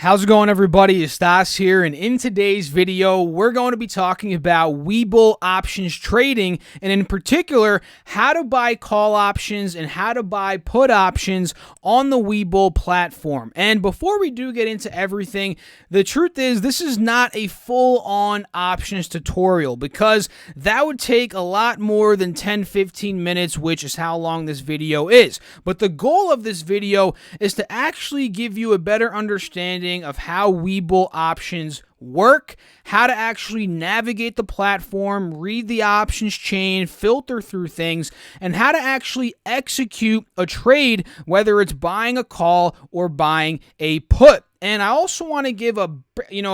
How's it going, everybody? It's Stas here, and in today's video, we're going to be talking about WeBull options trading, and in particular, how to buy call options and how to buy put options on the WeBull platform. And before we do get into everything, the truth is this is not a full-on options tutorial because that would take a lot more than 10-15 minutes, which is how long this video is. But the goal of this video is to actually give you a better understanding of how WeBull options work, how to actually navigate the platform, read the options chain, filter through things, and how to actually execute a trade, whether it's buying a call or buying a put. And I also want to give a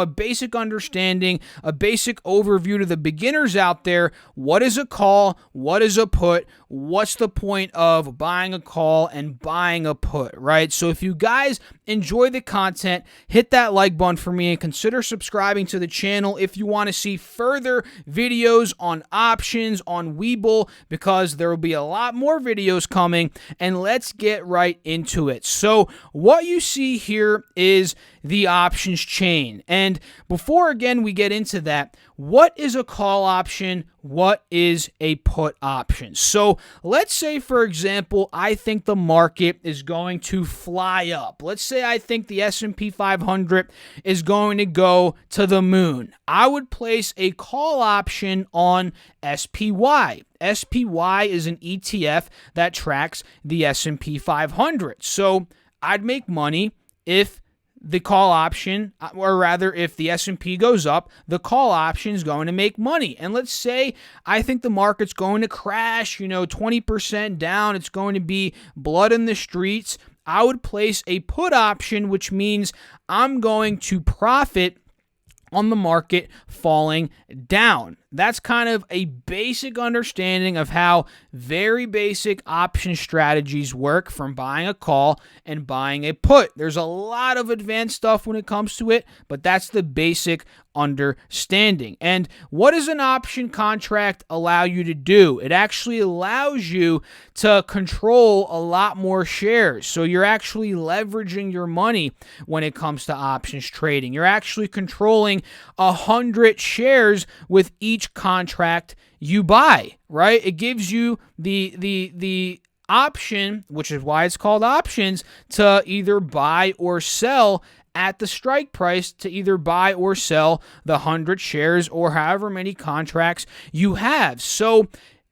basic understanding, a basic overview to the beginners out there. What is a call? What is a put? What's the point of buying a call and buying a put, right? So if you guys enjoy the content, hit that like button for me and consider subscribing to the channel if you want to see further videos on options on WeBull, because there will be a lot more videos coming, and let's get right into it. So what you see here is the options chain. And before, again, we get into that, what is a call option? What is a put option? So let's say, for example, I think the market is going to fly up. Let's say I think the S&P 500 is going to go to the moon. I would place a call option on SPY. SPY is an ETF that tracks the S&P 500. So I'd make money if the call option, or rather if the S&P goes up, the call option is going to make money. And let's say I think the market's going to crash, 20% down, it's going to be blood in the streets. I would place a put option, which means I'm going to profit on the market falling down. That's kind of a basic understanding of how very basic option strategies work from buying a call and buying a put. There's a lot of advanced stuff when it comes to it, but that's the basic understanding. And what does an option contract allow you to do? It actually allows you to control a lot more shares. So you're actually leveraging your money when it comes to options trading. You're actually controlling 100 shares with each contract you buy, right? It gives you the option, which is why it's called options, to either buy or sell at the strike price, to either buy or sell the 100 shares or however many contracts you have. So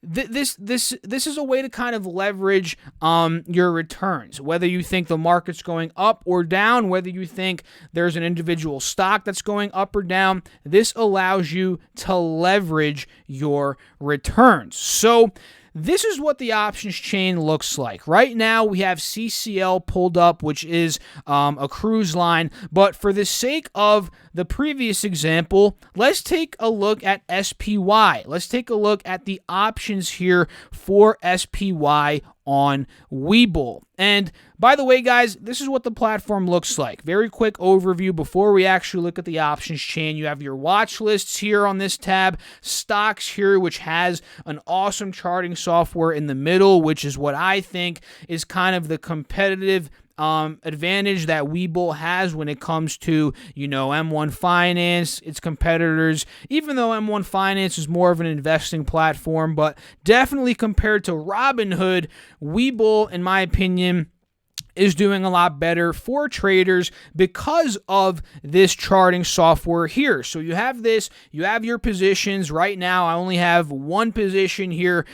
this is a way to kind of leverage your returns, whether you think the market's going up or down, whether you think there's an individual stock that's going up or down. This allows you to leverage your returns. So this is what the options chain looks like. Right now, we have CCL pulled up, which is a cruise line. But for the sake of the previous example, let's take a look at SPY. Let's take a look at the options here for SPY on WeBull. And by the way, guys, this is what the platform looks like. Very quick overview before we actually look at the options chain. You have your watch lists here on this tab, stocks here, which has an awesome charting software in the middle, which is what I think is kind of the competitive advantage that WeBull has when it comes to, M1 Finance, its competitors, even though M1 Finance is more of an investing platform, but definitely compared to Robinhood, WeBull, in my opinion, is doing a lot better for traders because of this charting software here. So you have this, you have your positions. Right now, I only have one position here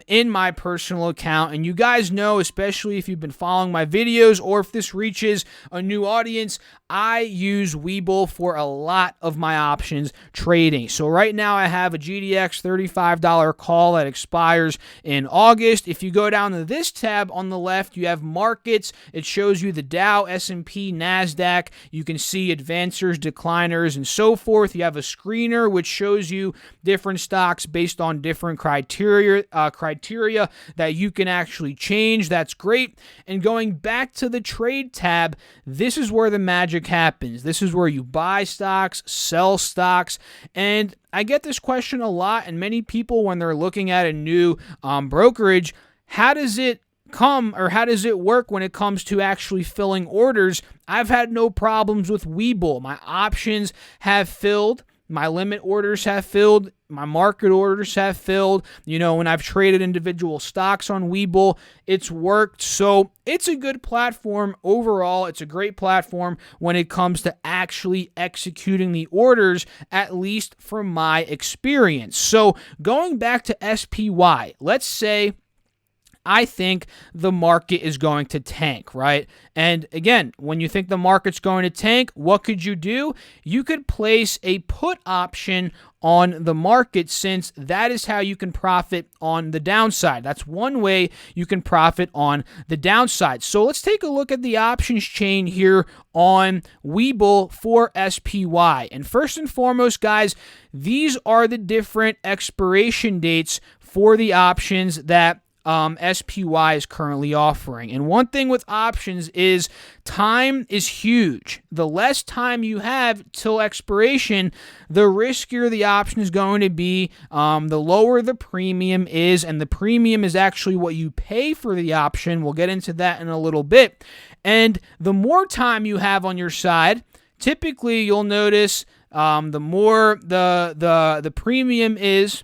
in my personal account. And you guys know, especially if you've been following my videos or if this reaches a new audience, I use WeBull for a lot of my options trading. So right now I have a GDX $35 call that expires in August. If you go down to this tab on the left, you have markets. It shows you the Dow, S&P, NASDAQ. You can see advancers, decliners, and so forth. You have a screener, which shows you different stocks based on different criteria that you can actually change. That's great. And going back to the trade tab, this is where the magic happens. This is where you buy stocks, sell stocks, and I get this question a lot, and many people, when they're looking at a new brokerage, how does it how does it work when it comes to actually filling orders? I've had no problems with WeBull. My options have filled. My limit orders have filled. My market orders have filled. When I've traded individual stocks on WeBull, it's worked. So it's a good platform overall. It's a great platform when it comes to actually executing the orders, at least from my experience. So going back to SPY, let's say I think the market is going to tank, right? And again, when you think the market's going to tank, what could you do? You could place a put option on the market, since that is how you can profit on the downside. That's one way you can profit on the downside. So let's take a look at the options chain here on WeBull for SPY. And first and foremost, guys, these are the different expiration dates for the options that SPY is currently offering. And one thing with options is time is huge. The less time you have till expiration, the riskier the option is going to be, the lower the premium is, and the premium is actually what you pay for the option. We'll get into that in a little bit. And the more time you have on your side, typically you'll notice the more the premium is,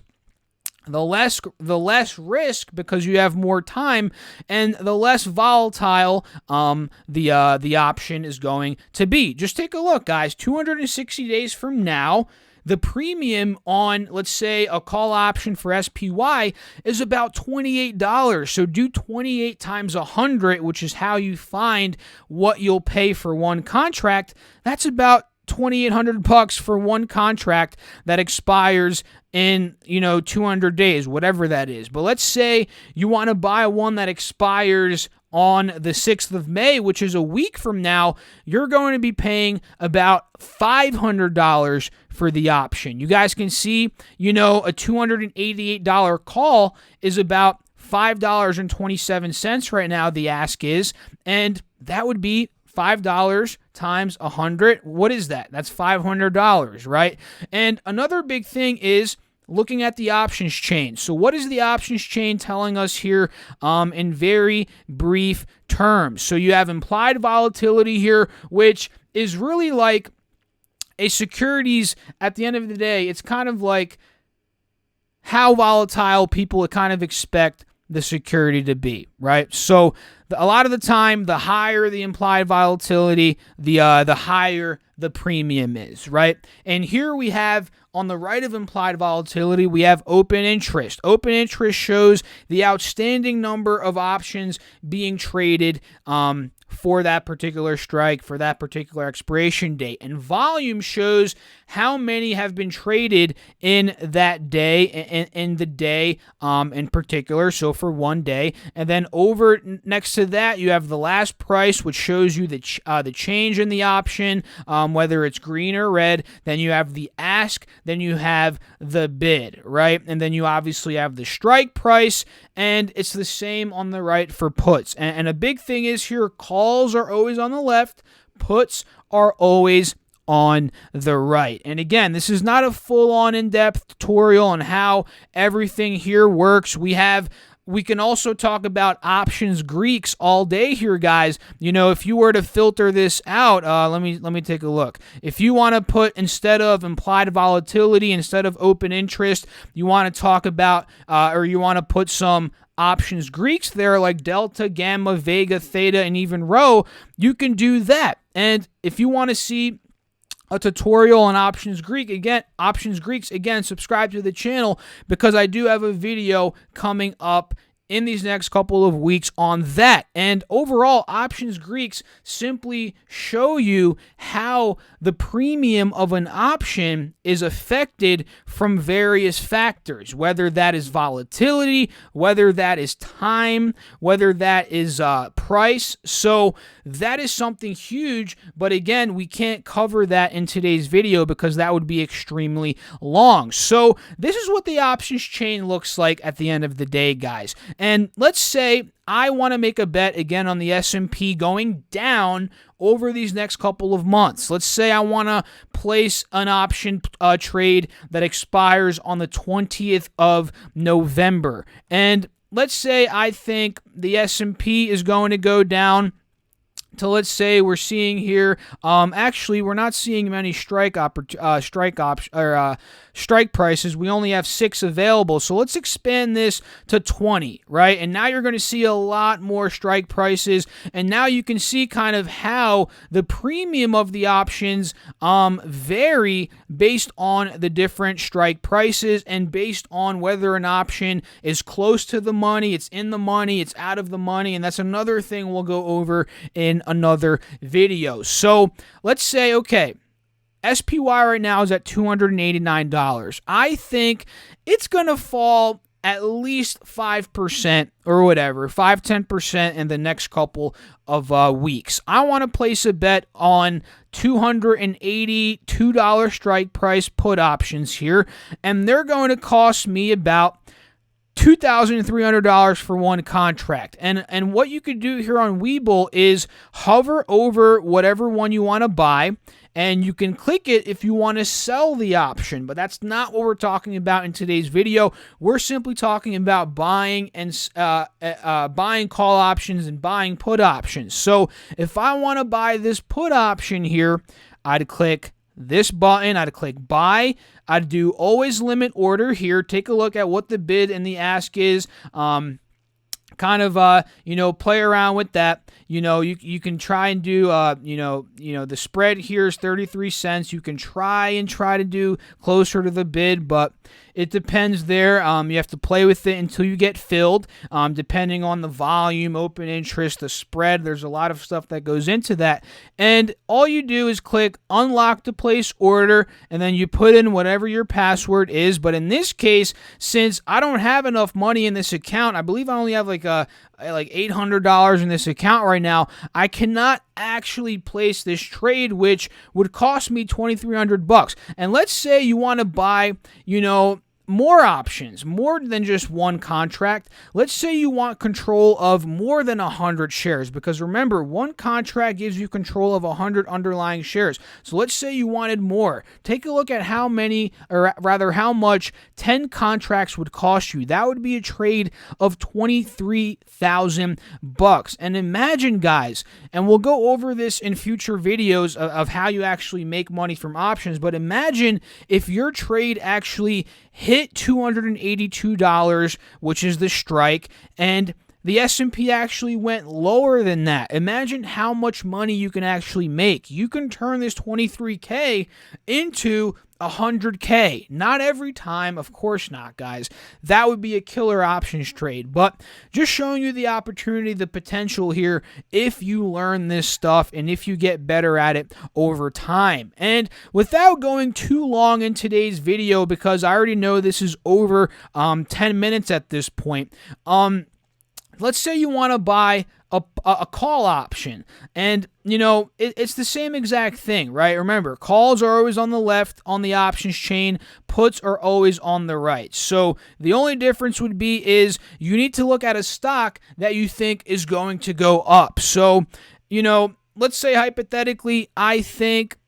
the less risk, because you have more time, and the less volatile the option is going to be. Just take a look, guys. 260 days from now, the premium on, let's say, a call option for SPY is about $28. So do 28 times 100, which is how you find what you'll pay for one contract. That's about $2,800 for one contract that expires in 200 days, whatever that is. But let's say you want to buy one that expires on the 6th of May, which is a week from now. You're going to be paying about $500 for the option. You guys can see, a $288 call is about $5.27 right now, the ask is, and that would be $5 times 100. What is that? That's $500, right? And another big thing is looking at the options chain. So what is the options chain telling us here in very brief terms? So you have implied volatility here, which is really like a securities. At the end of the day, it's kind of like how volatile people kind of expect the security to be, right? So a lot of the time, the higher the implied volatility, the higher the premium is, right? And here we have, on the right of implied volatility, we have open interest. Open interest shows the outstanding number of options being traded for that particular strike, for that particular expiration date. And volume shows how many have been traded in that day, in the day in particular, so for one day. And then over next to that, you have the last price, which shows you the change in the option, whether it's green or red. Then you have the ask, then you have the bid, right? And then you obviously have the strike price, and it's the same on the right for puts. And a big thing is here, calls are always on the left, puts are always on the right. And again, this is not a full-on in-depth tutorial on how everything here works. We can also talk about options Greeks all day here, guys. If you were to filter this out, let me take a look. If you want to put, instead of implied volatility, instead of open interest, you want to talk about, or you want to put some options Greeks there, like delta, gamma, vega, theta, and even rho, you can do that. And if you want to see a tutorial on options Greeks, again, subscribe to the channel, because I do have a video coming up in these next couple of weeks on that. And overall, options Greeks simply show you how the premium of an option is affected from various factors, whether that is volatility, whether that is time, whether that is price. So that is something huge, but again, we can't cover that in today's video because that would be extremely long. So this is what the options chain looks like at the end of the day, guys. And let's say I want to make a bet again on the S&P going down over these next couple of months. Let's say I want to place an option trade that expires on the 20th of November. And let's say I think the S&P is going to go down to, let's say we're seeing here, actually we're not seeing many strike prices. We only have 6 available. So let's expand this to 20, right? And now you're going to see a lot more strike prices. And now you can see kind of how the premium of the options vary based on the different strike prices and based on whether an option is close to the money, it's in the money, it's out of the money. And that's another thing we'll go over in another video. So let's say, okay, SPY right now is at $289. I think it's going to fall at least 5% or whatever, 5-10% in the next couple of weeks. I want to place a bet on $282 strike price put options here, and they're going to cost me about $2,300 for one contract. And what you could do here on WeBull is hover over whatever one you want to buy, and you can click it if you want to sell the option. But that's not what we're talking about in today's video. We're simply talking about buying and buying call options and buying put options. So if I want to buy this put option here, I'd click this button, I'd click buy. I'd do always limit order here. Take a look at what the bid and the ask is. Kind of play around with that. You can try and do the spread here is 33 cents. You can try to do closer to the bid, but it depends there. You have to play with it until you get filled, depending on the volume, open interest, the spread. There's a lot of stuff that goes into that. And all you do is click unlock to place order, and then you put in whatever your password is. But in this case, since I don't have enough money in this account, I believe I only have like $800 in this account right now, I cannot actually place this trade, which would cost me $2,300. And let's say you want to buy, more options, more than just one contract. Let's say you want control of more than 100 shares, because remember, one contract gives you control of 100 underlying shares. So let's say you wanted more. Take a look at how much 10 contracts would cost you. That would be a trade of $23,000. And imagine, guys, and we'll go over this in future videos of how you actually make money from options, but imagine if your trade actually hit $282, which is the strike, and the S&P actually went lower than that. Imagine how much money you can actually make. You can turn this $23K into $100K. Not every time, of course not, guys. That would be a killer options trade, but just showing you the opportunity, the potential here if you learn this stuff and if you get better at it over time. And without going too long in today's video, because I already know this is over 10 minutes at this point, let's say you want to buy a call option, and it's the same exact thing, right? Remember, calls are always on the left on the options chain, puts are always on the right. So the only difference would be is you need to look at a stock that you think is going to go up. So let's say hypothetically I think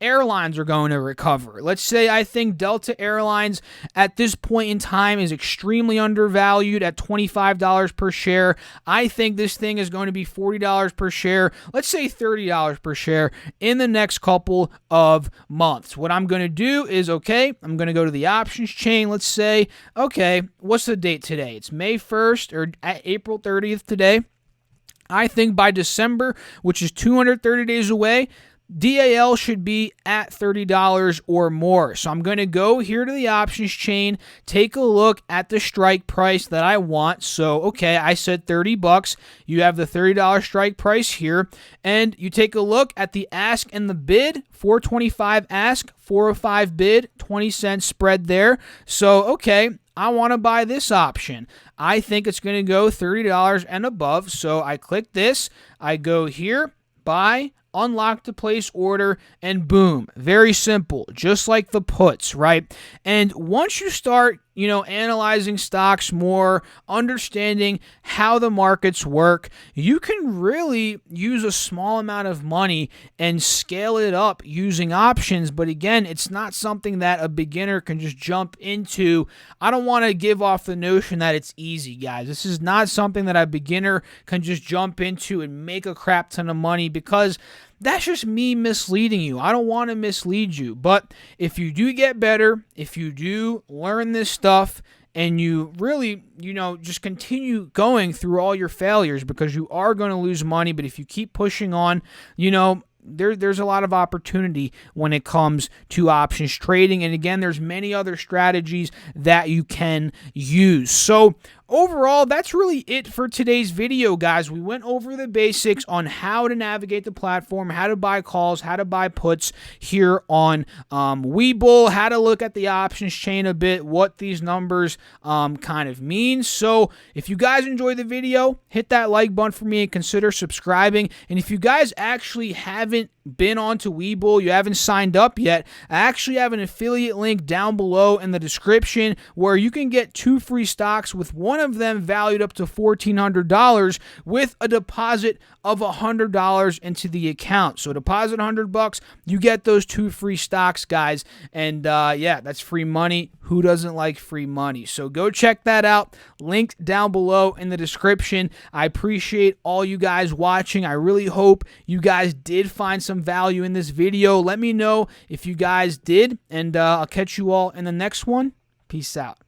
airlines are going to recover. Let's say I think Delta Airlines at this point in time is extremely undervalued at $25 per share. I think this thing is going to be $40 per share. Let's say $30 per share in the next couple of months. What I'm going to do is, okay, I'm going to go to the options chain. Let's say, okay, what's the date today? It's May 1st or April 30th today. I think by December, which is 230 days away, DAL should be at $30 or more. So I'm going to go here to the options chain, take a look at the strike price that I want. So, okay, I said $30. You have the $30 strike price here, and you take a look at the ask and the bid. $425 ask, $405 bid, 20 cents spread there. So, okay, I want to buy this option. I think it's going to go $30 and above. So I click this, I go here, buy, unlock to place order, and boom. Very simple, just like the puts, right? And once you start analyzing stocks more, understanding how the markets work, you can really use a small amount of money and scale it up using options. But again, it's not something that a beginner can just jump into. I don't want to give off the notion that it's easy, guys. This is not something that a beginner can just jump into and make a crap ton of money, because that's just me misleading you. I don't want to mislead you. But if you do get better, if you do learn this stuff, and you really, just continue going through all your failures, because you are going to lose money, but if you keep pushing on, there's a lot of opportunity when it comes to options trading. And again, there's many other strategies that you can use. So overall, that's really it for today's video, guys. We went over the basics on how to navigate the platform, how to buy calls, how to buy puts here on WeBull, how to look at the options chain a bit, what these numbers kind of mean. So if you guys enjoyed the video, hit that like button for me and consider subscribing. And if you guys actually haven't been onto WeBull, you haven't signed up yet, I actually have an affiliate link down below in the description where you can get 2 free stocks, with one of them valued up to $1,400 with a deposit of $100 into the account. So deposit $100, you get those 2 free stocks, guys. And yeah, that's free money. Who doesn't like free money? So go check that out. Linked down below in the description. I appreciate all you guys watching. I really hope you guys did find some value in this video. Let me know if you guys did, and I'll catch you all in the next one. Peace out.